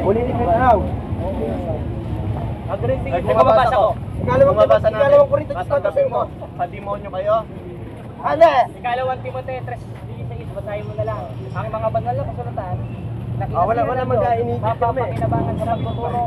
Ulitin mo tanaw. Nagmabasa ko. Ikalawang Korinto 4:5. Sa demonyo kayo. Ano? Ikalawang Timoteo 3:16, basahin mo na lang. Ang mga banal na kasulatan, wala mag-iinipit kami. papakinabangan sa pagtuturo.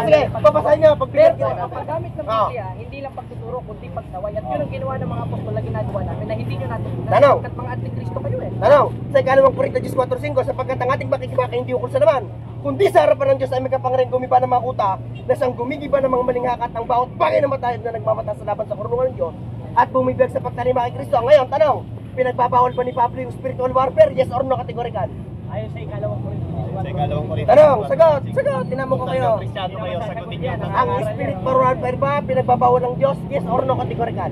Sige, papasahin niyo pag Pero pinagkita. ang paggamit ng Biblia, hindi lang pagtuturo, kundi pagsaway. At yun ang ginawa ng mga apostol na ginagawa namin na hindi nyo natutunan. Tanaw. Sapagkat mga antikristo kayo eh. Tanaw, sa ikalawang Korinto 4:5, sapagkat ang ating pakikibaka hindi ukol sa naman, kundi sa harapan ng Diyos ay may kapangyarihan gumiba ng mga kuta, na siyang gumigiba ng mga maling hakat ang bawat bagay na matayan na nagmamata sa laban sa karunungan ng Diyos at bumibig sa pagtalima kay Kristo. Ngayon, tanong, pinagbabawal ba ni Pablo yung spiritual warfare? Yes or no, categorical? Ayon sa ikalawang Korinto. Sa ikalawang Korinto. Tanong, sagot, tinamo ko kayo. Kristyano kayo, sagutin niyo. Ang spiritual warfare ba, pinagbabawal ng Diyos? Yes or no, categorical?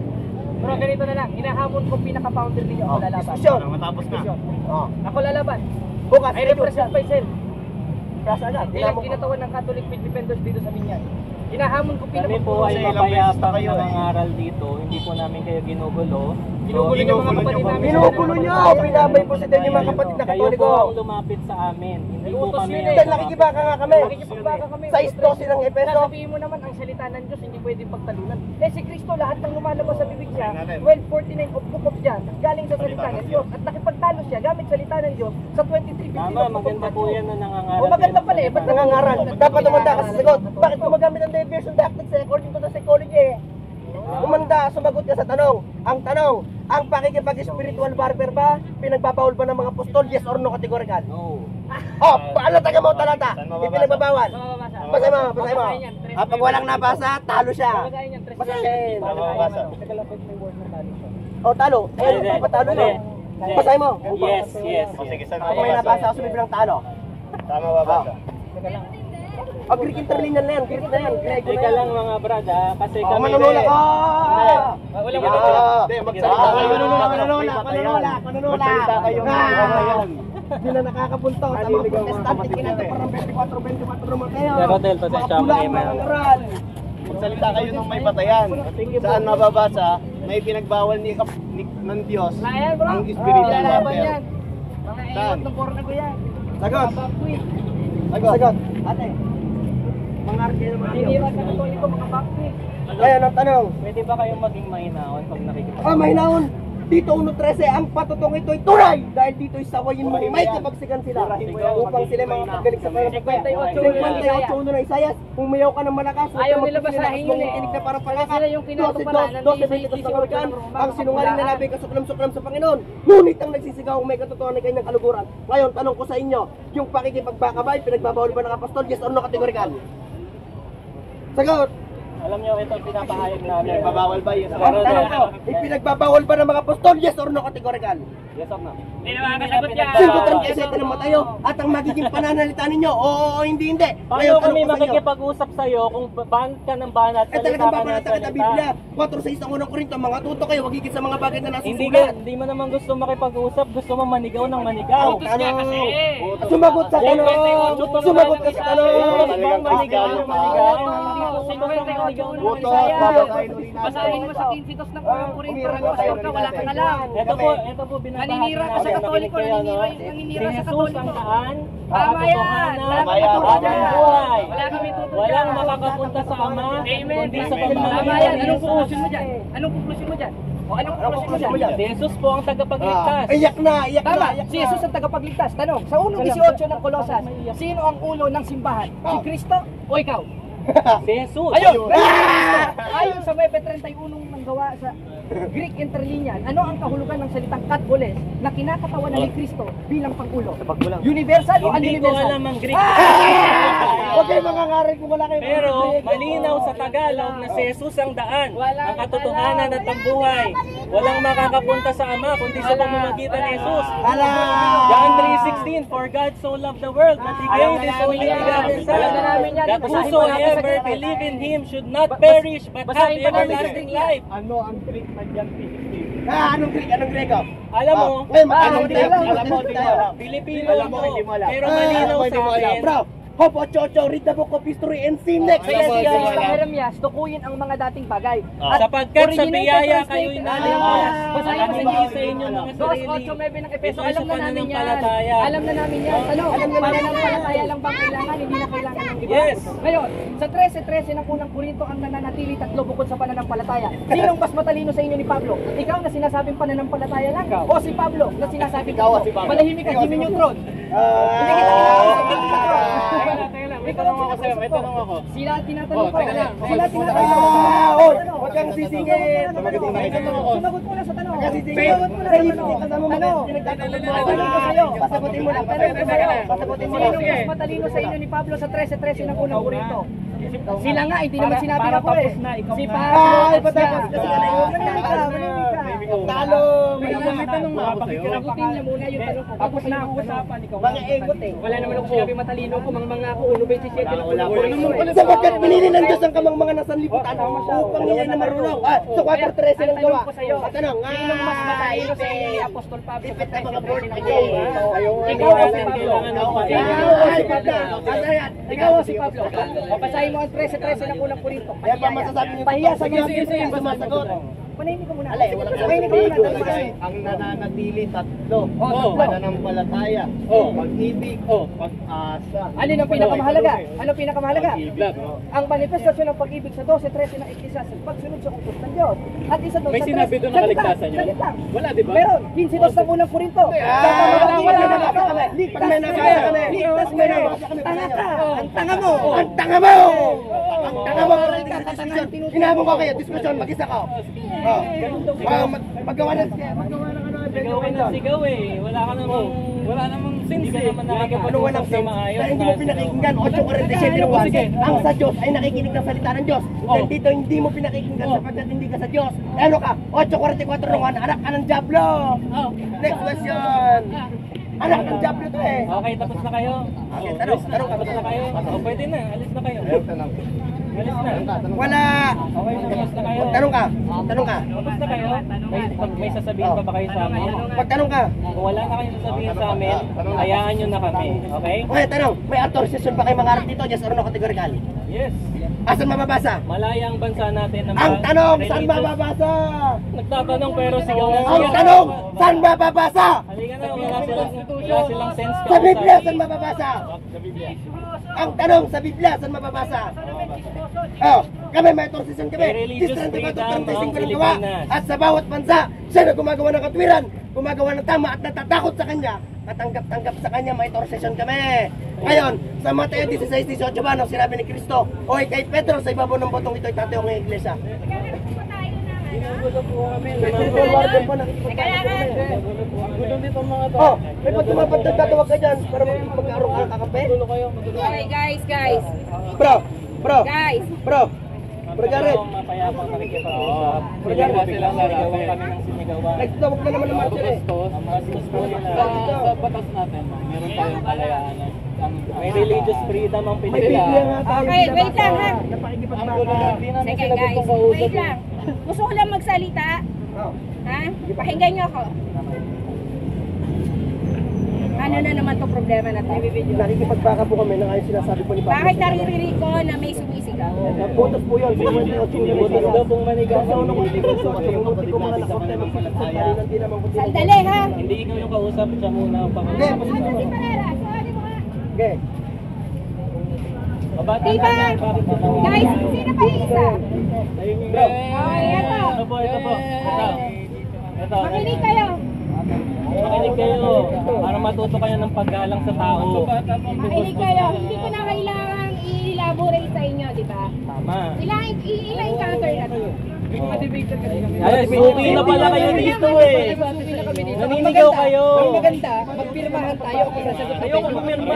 Pero ganito na lang, hinahamon kong pinaka-founder ninyo ako lalaban. Diskusyon. Matapos na. Ako lalaban. Bukas, I represent myself. Kasa agad, Bilang tinamo ko. kinatawan ng Catholic Faith Defenders dito sa Binyan. Hinahamon ko Kami po ay Ilang beses na mapayapang kayo, nangangaral dito, hindi po namin kayo ginugulo. Ginugulo niyo mga kapatid namin. Ginugulo niyo, pinabay po sa din yung mga kapatid na Kayo Katoliko. po ang lumapit sa amin, hindi po Utos kami yun ang eh. Dahil nakikibaka nga kami. Makikipagbaka kami. Sa 12 ng Efeso. Sasabihin mo naman ang salita ng Diyos hindi pwedeng pagtalunan. Eh si Kristo lahat ng lumalabas sa bibig niya, 12:49 of book of John, galing sa salita ng Diyos. At nakipagtalo siya gamit salita ng Diyos sa 23:15 Tama, maganda po yan na nangangaral. O maganda pala eh, ba't Nangangaral. Dapat umanda ka sa sagot. Bakit gumagamit ng diversion tactics according to the psychology? Umanda, sumagot ka sa tanong. Ang tanong, ang pakikipag-spiritual warfare ba, pinagbabawal ba ng mga apostol? Yes or no, categorical? No. Oh, paano taga mo talata? Hindi pinagbabawal. Basahin mo, basahin mo. Pag walang nabasa, talo siya. Basahin. Oh, talo. Eh, patalo no. Basahin mo. Yes, yes. Sige, saan Pag may nabasa ako, sumibilang talo. Tama ba ba? Oh, Greek interlineal na yan. Greek na yan. Greek na Teka yan. lang mga brada, kasi Oh, kami manunula ka! Wala Sige, Hindi, magsalita kayo. Manunula. Magsalita kayo. Hindi na nakakapunto sa mga protestante, kinanta parang 24 naman kayo. Pero Del, pasensya mo kayo, Mga man. moral. Magsalita kayo nung may patayan. Saan mababasa, may pinagbawal ng Diyos Ayan bro, ang spiritual lalaban warfare. yan. Mga Saan? ng porno ko yan. Sagot. Sagot. Ate. Mga arkel naman Hindi kayo. ba sa Katoliko mga baptist? Ngayon ang tanong. Pwede ba kayong maging mahinawan pag nakikita? Ah, mahinaon. Dito 1.13, ang patutong ito'y tunay! Dahil dito'y sawayin mo may kapagsigan sila upang sila mga paggaling sa kanilang pagkaya. 58 uno ng Isayas, umayaw ka ng malakas. Ayaw nila basahin yun eh. Tinig na parang Kaya palakas. sila yung kinatuparan, 12 sa Korban, ang sinungaling na labi kasuklam-suklam sa Panginoon. Ngunit ang nagsisigaw may katotohanan ng kanyang kaluguran. Ngayon, tanong ko sa inyo, yung pakikipagbaka ba, pinagbabawal ba ng apostol? Yes or no, categorical? Sagot! Alam nyo, ito ang pinapahayag namin. Pinagbabawal ba yun? Ang tanong ko, ipinagbabawal ba ng mga apostol? Yes or no, categorical? Yes or no? Hindi na makakasagot yan. 5:37 ng Matayo at ang magiging pananalita ninyo, oo, hindi. Paano Ngayon, kami tanong ko sa inyo, makikipag-usap sa'yo kung ban ka ng banat eh salita talagang ka ng babanatan kita Biblia. salita? 4:6 ang unang Korinto, mga tuto kayo, wag higit sa mga bagay na Hindi nasusulat. hindi mo naman gusto makipag-usap, gusto mo manigaw ng manigaw. Sumagot sa tanong. Sumagot ka sa tanong. Bang manigaw ng manigaw? Buto, Basahin mo sa 15 ng unang Korinto, pastor ka, wala kang alam. Ito po binabahagi Naninira ka sa namin. Katoliko, naninira Si sa Jesus ang Katoliko. daan, Tama yan. Tama yan. ang buhay. Wala kami tutulad. Walang makakapunta sa Ama, Amen. kundi sa Tama yan. pamamagitan ni Anong conclusion Jesus. mo dyan? Anong conclusion mo dyan? O anong Anong conclusion mo dyan? Si Jesus po ang tagapagligtas. Iyak na, iyak na, Tama, iyak si na. Jesus ang tagapagligtas. Tanong, sa 1:18 ng Kolosas, sino ang ulo ng simbahan? Si Kristo o ikaw? Si Jesus. Ayun! Ayon sa Webe 31 ng gawa sa Greek interlineal, ano ang kahulugan ng salitang katholes na kinakatawan ni Kristo bilang Pangulo? Universal o Hindi ko ununiversal? alam ang Greek. Huwag kayo mangangaral kung wala kayo. Pero malinaw sa Tagalog na si Jesus ang daan, ang katotohanan at ang buhay. Walang makakapunta sa Ama kundi sa pamamagitan ni Jesus. Hala! John 3:16, for God so loved the world that He gave His only begotten Son, that whosoever believe in Him should not perish but have everlasting life. Ano ang Greek na John 3:16? Anong Greek? Anong Grego? Alam mo, Ngayon, magkano hindi tayo? alam mo, Magkano tayo? Pilipino Alam lang mo, to, hindi mo alam. pero malinaw sa akin. Bro, Hope 8:8, read the book of history and see next. Sa Jeremias, tukuyin ang mga dating bagay. Sapagkat sa originated biyaya translated- kayo'y naligtas. Basahin mo Hindi sa sa inyong mga sarili. 2:8-9 ng Efeso, Ito ay alam sa na namin yan. pananampalataya. Alam na namin yan. Tanong, pananampalataya lang ba kailangan? Hindi na kailangan ng iba? Yes. Ngayon, sa 13:13 ng unang Korinto ang nananatili tatlo bukod sa pananampalataya. Sinong mas matalino sa inyo ni Pablo? Ikaw na sinasabing pananampalataya lang? O si Pablo na sinasabing Ikaw, si Pablo. Malahimik ka, Jimmy Neutron. Hindi kita kinakausap ng Neutron. May tanong ako sa'yo, may tanong ako. Sila ang tinatanong ko. teka lang. Sila ang tinatanong ko. Huwag kang sisingit. Sumagot mo lang sa tanong. Sisingit. Sumagot mo lang sa tanong. Tanong. Tatanong ko sa'yo. Pasagutin mo lang. Tatanong ko sa'yo. Pasagutin mo Sino lang. mas matalino sa inyo ni Pablo sa 13:13 ng unang Korinto? Sila nga, hindi naman sinabi na ko eh. Si Pablo. Ay, patapos kasi Manahimik ka, manahimik ka. Talo. May tanong ako sa'yo. Sagutin niya muna yung tanong ko. Tapos na ang usapan, ikaw. Mga egot eh. Wala naman ako sinabi matalino ko, mga ako 1:27 ng unang Korinto. Sapagkat pinili ng Diyos ang kamang mga nasanlibutan upang nila na marunong. Sa 4:13 ng gawa. At tanong, Sinong mas matalino sa inyo ni Apostol Pablo sa 13:13 ng Ayaw. unang Ikaw o si Pablo? Ikaw o si Pablo? Basahin mo ang 13:13 ng unang Korinto. Kaya pa masasabi niyo Pahiya sa mga sumasagot. Panahimik ka muna. Alay, wala ka Panahimik ka muna. Kasi Dahil kasi- ang nananatili tatlo. tatlo. Pananampalataya, pag-ibig, pag-asa. Alin ang pinakamahalaga? Ano ang pinakamahalaga? Pag-ibig. Ang manifestasyon ng pag-ibig sa 12:13 ng Ecclesiastes, pagsunod sa utos ng Diyos. At isa doon May sa sinabi doon na kaligtasan yun? Saglit lang. Wala, di ba? Meron, 15 ng unang Korinto. Pag may nabasa kami. Ligtas Pag may ka. nabasa kami. Tanga ka. Ang tanga mo. Ang tanga mo! Ang tanga mo! Hinabong ko kayo, diskusyon, mag-isa ka. Magawa ng Sigaw ka ng sigaw eh. Wala namang sense eh. Hindi ka naman Ano walang nakakapag-usap na sense? maayos. Dahil hindi mo pinakikinggan 8:47 ng Sige. ang sa Diyos ay nakikinig ng salita ng Diyos. Dahil dito hindi mo pinakikinggan sapagkat hindi ka sa Diyos. Eh, ano ka? 8:44 nung anak ka ng Diablo. Next question. Anak ng Diablo to eh. Okay, tapos na kayo. Okay, tanong ka. Tapos na kayo. O, pwede na. Alis na kayo. Ayun, tanong. Alis na. Wala. Okay na, tapos na kayo. Tanong ka. Tanong ka. Tapos na kayo. May sasabihin pa ba kayo sa amin? Pagtanong ka. Kung wala na kayong sasabihin sa amin, hayaan nyo na kami. Okay? Okay, tanong. May authorization ba kayo mangarap dito? Yes or no categorical? Yes. Asan mababasa? Malaya ang bansa natin ng Ang tanong, saan religious- mababasa? Nagtatanong pero sigaw na Ang sigaw. tanong, saan mababasa? Halika na, wala silang sense. Sa Biblia, saan mababasa? Ang tanong, sa Biblia, saan mababasa? Oh, kami may authorization kami. May religious District freedom 35 ng ng gawa. Pilipinas. At sa bawat bansa, siya na gumagawa ng katwiran, gumagawa ng tama at natatakot sa kanya, katanggap-tanggap sa kanya, may authorization kami. Ngayon, sa Mateo 16:18 ba, nung sinabi ni Kristo, Hoy, kay Pedro, sa ibabaw ng botong ito'y tatayo ng iglesia. Oh, may pagtumapad na tatawag ka dyan para magkaroon ka ng kakape? Okay, guys. Bro, Guys. bro, Garrett, Mapayapang nakikipag-usap. Sinigawan silang sinigawan kami ng sinigawan. nagtawag na naman ng martir eh. Ang bastos po nila. Sa batas natin, meron tayong kalayaan. May religious freedom ang May Biblia Pilipinas. nga tayo. Okay, wait lang ha. Napakikipagmaka. Sige guys, wait lang. Gusto ko lang magsalita. Oh. Ha? Pakinggan niyo ako. Ano na naman to problema na to? Nakikipagpaka po kami ng ayun sinasabi po ni Papa. Bakit naririnig ko na may sumisigaw? Botos po yun. Botos daw pong manigaw. Sa unang ulit ko mga nakapagtay magsalita rin hindi naman kundi. Sandali ha? Hindi ikaw yung kausap, siya muna ang Hindi, pakausap. Si Parera, sorry mo ha? Okay. Mabata Diba? na, bakit ito? Guys, sino pa yung isa? Bro. Okay, ito. Ito po, ito po. Ito. Makinig kayo. Makinig kayo para matuto kayo ng paggalang sa tao. Makinig kayo. Hindi ko na kailangang i-elaborate sa inyo, di ba? Tama. Ilang encounter na to? Ay, suki na pala kayo dito eh. Naninigaw kayo. Ang maganda, magpirmahan tayo kung sasagot na Ayoko pumirma.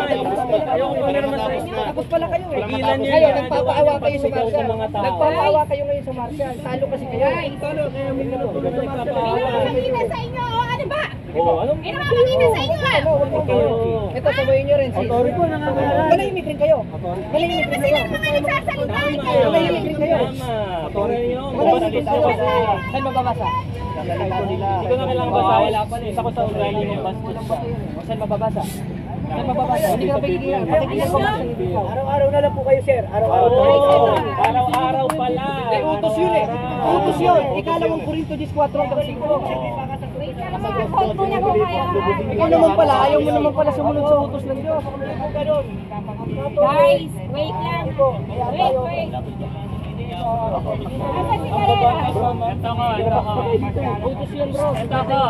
Ayoko pumirma sa inyo. Tapos pala kayo eh. Tigilan niyo Ngayon, yan. nagpapaawa kayo sa Pagsigaw Marshall. mga tao. Nagpapaawa kayo ngayon sa Marshall. Talo kasi kayo. Guys, May pinapakita sa inyo, o ano ba? Oh, anong Pinapakita sa inyo ha? Ito, sabayin nyo rin. Malahimik rin kayo. Malahimik rin Kasi kayo. lang mga nagsasalita kayo. Malahimik rin kayo. tama? Tingnan niyo. Malahimik rin kayo. Babasalita ko sa... Saan mababasa? Hindi ko na kailangan basahin. Isa ko sa ugali ng bastos siya. Saan mababasa? Hindi ka pakikilan. Pakikilan ko lang. Araw-araw na lang po kayo, sir. Araw-araw. Araw-araw pala. Utos yun eh. Utos yun. Ikalawang Korinto 14 hanggang 5. Wait lang, mag-hold muna ko kayo. Ikaw naman pala, ayaw mo naman pala sumunod sa utos ng Diyos. Guys, wait lang. Wait. Asa si Carrera? Ito ko. Utos yun bro. Ito ko.